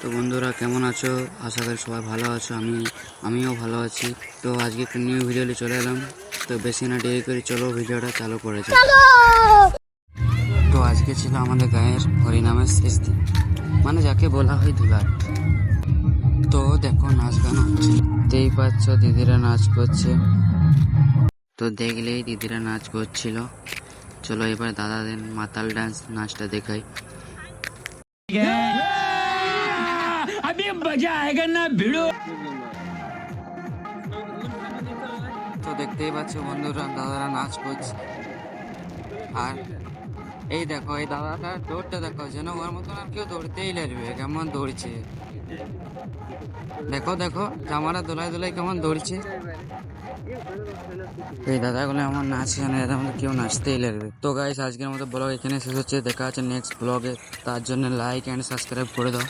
তো বন্ধুরা কেমন আছো? আশা করি সবাই ভালো আছো। আমিও ভালো আছি। তো আজকে একটা নিউ ভিডিও নিয়ে চলে এলাম। তো বেশি না দেরি করে চলো ভিডিওটা চালু করে যাও। তো আজকে ছিল আমাদের গায়ের হরিনামের শেষ দিন, মানে যাকে বলা হয় ধুলাট। তো দেখো নাচ গান হচ্ছে, দেখতেই পাচ্ছ দিদিরা নাচ করছে। তো দেখলেই দিদিরা নাচ করছিল। চলো এবার দাদাদের মাতাল ডান্স নাচটা দেখাই। अभी मजा आएगा ना भिड़ो। তো দেখতেই পাচ্ছ বন্ধুরা দাদারা নাচ করছে। আর এই দেখো এই দাদাটা দৌড়টা দেখো, যেন ওর মতন আর কেউ দৌড়তেই লাগবে, কেমন দৌড়ছে। দেখো দেখো জামাটা দোলায় দোলায় কেমন দৌড়ছে। এই দাদাগুলো আমার নাচ জানে, এদের মধ্যে কেউ নাচতেই লাগবে। তো গাইস আজকের মতো ব্লগ এখানে শেষ হচ্ছে, দেখা হচ্ছে নেক্সট ব্লগে। তার জন্য লাইক অ্যান্ড সাবস্ক্রাইব করে দাও।